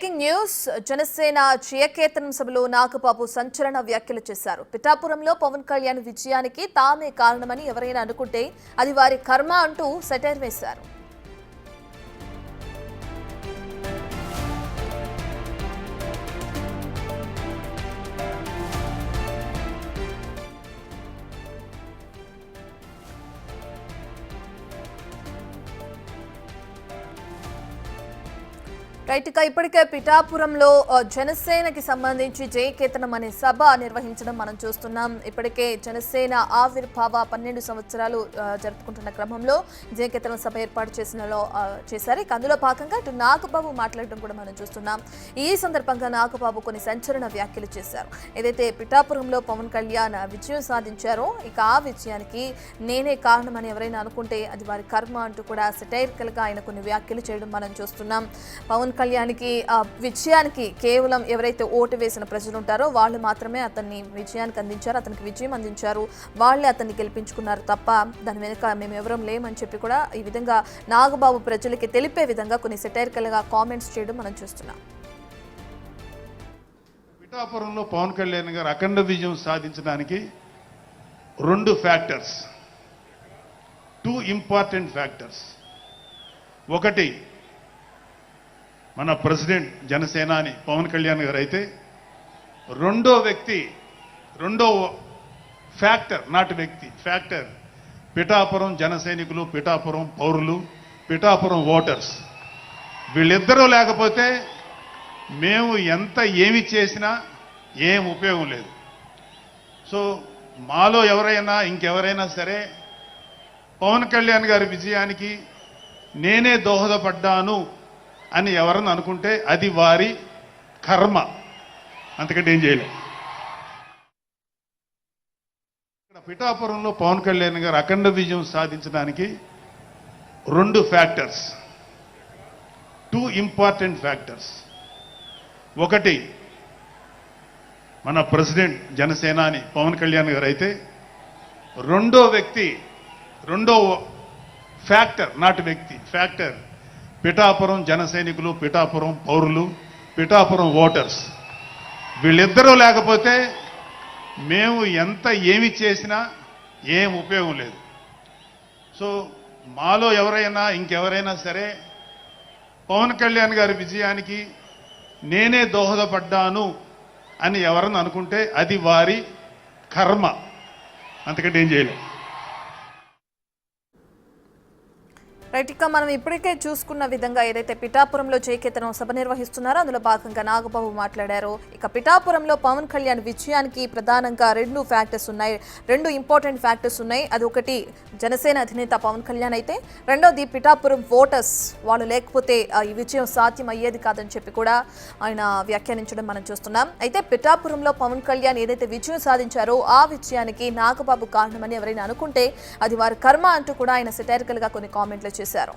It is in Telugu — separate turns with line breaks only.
బ్రేకింగ్ న్యూస్ జనసేన జయకేతనం సభలో నాగబాబు సంచలన వ్యాఖ్యలు చేశారు. పిఠాపురంలో పవన్ కళ్యాణ్ విజయానికి తామే కారణమని ఎవరైనా అనుకుంటే అది వారి కర్మ అంటూ సెటైర్ వేశారు. ఇప్పటికే పిఠాపురంలో జనసేనకి సంబంధించి జయకేతనం అనే సభ నిర్వహించడం మనం చూస్తున్నాం. ఇప్పటికే జనసేన ఆవిర్భావ 12 సంవత్సరాలు జరుపుకుంటున్న క్రమంలో జయకేతనం సభ ఏర్పాటు చేశారు. అందులో భాగంగా ఇటు నాగబాబు మాట్లాడడం కూడా మనం చూస్తున్నాం. ఈ సందర్భంగా నాగబాబు కొన్ని సంచలన వ్యాఖ్యలు చేశారు. ఏదైతే పిఠాపురంలో పవన్ కళ్యాణ్ విజయం సాధించారో ఆ విజయానికి నేనే కారణమని ఎవరైనా అనుకుంటే అది వారి కర్మ అంటూ కూడా సెటైరికల్ గా ఆయన కొన్ని వ్యాఖ్యలు చేయడం మనం చూస్తున్నాం. పవన్ కళ్యాణ్కి విజయానికి కేవలం ఎవరైతే ఓటు వేసిన ప్రజలు ఉంటారో వాళ్ళు మాత్రమే అతన్ని విజయానికి అందించారు, అతనికి విజయం అందించారు, వాళ్ళే అతన్ని గెలిపించుకున్నారు తప్ప దాని వెనుక మేము ఎవరం లేమని చెప్పి కూడా ఈ విధంగా నాగబాబు ప్రజలకి తెలిపే విధంగా కొన్ని సెటైరికల్ గా కామెంట్స్ చేయడం మనం చూస్తున్నాం.
పిఠాపురంలో పవన్ కళ్యాణ్ గారు అఖండ విజయం సాధించడానికి 2 ఫ్యాక్టర్స్, 2 ఇంపార్టెంట్ ఫ్యాక్టర్స్. ఒకటి మన ప్రెసిడెంట్ జనసేనాని పవన్ కళ్యాణ్ గారు అయితే, రెండో ఫ్యాక్టర్, నాట్ వ్యక్తి, ఫ్యాక్టర్ పిఠాపురం జన సైనికులు, పిఠాపురం పౌరులు, పిఠాపురం ఓటర్స్. వీళ్ళిద్దరూ లేకపోతే మేము ఎంత ఏమి చేసినా ఏం ఉపయోగం లేదు. సో మాలో ఎవరైనా ఇంకెవరైనా సరే పవన్ కళ్యాణ్ గారి విజయానికి నేనే దోహదపడ్డాను అని ఎవరన్నా అనుకుంటే అది వారి కర్మ, అంతకంటే ఏం చేయలేదు. ఇక్కడ పిఠాపురంలో పవన్ కళ్యాణ్ గారు అఖండ విజయం సాధించడానికి 2 ఫ్యాక్టర్స్, 2 ఇంపార్టెంట్ ఫ్యాక్టర్స్. ఒకటి మన ప్రెసిడెంట్ జనసేనాని పవన్ కళ్యాణ్ గారు అయితే, రెండో ఫ్యాక్టర్, నాట్ వ్యక్తి, ఫ్యాక్టర్ పిఠాపురం జన సైనికులు, పిఠాపురం పౌరులు, పిఠాపురం ఓటర్స్. వీళ్ళిద్దరూ లేకపోతే మేము ఎంత ఏమి చేసినా ఏం ఉపయోగం లేదు. సో మాలో ఎవరైనా ఇంకెవరైనా సరే పవన్ కళ్యాణ్ గారి విజయానికి నేనే దోహదపడ్డాను అని ఎవరన్నా అనుకుంటే అది వారి కర్మ, అంతకంటే ఏం చేయలేదు.
ఇక మనం ఇప్పటికే చూసుకున్న విధంగా ఏదైతే పిఠాపురంలో జయకేతనం సభ నిర్వహిస్తున్నారో అందులో భాగంగా నాగబాబు మాట్లాడారు. ఇక పిఠాపురంలో పవన్ కళ్యాణ్ విజయానికి ప్రధానంగా 2 ఫ్యాక్టర్స్ ఉన్నాయి, 2 ఇంపార్టెంట్ ఫ్యాక్టర్స్ ఉన్నాయి. అది ఒకటి జనసేన అధినేత పవన్ కళ్యాణ్ అయితే, రెండోది పిఠాపురం ఓటర్స్. వాళ్ళు లేకపోతే ఈ విజయం సాధ్యం అయ్యేది కాదని చెప్పి కూడా ఆయన వ్యాఖ్యానించడం మనం చూస్తున్నాం. అయితే పిఠాపురంలో పవన్ కళ్యాణ్ ఏదైతే విజయం సాధించారో ఆ విజయానికి నాగబాబు కారణమని ఎవరైనా అనుకుంటే అది వారి కర్మ అంటూ కూడా ఆయన సెటైరికల్ గా కొన్ని కామెంట్లు చేశారు.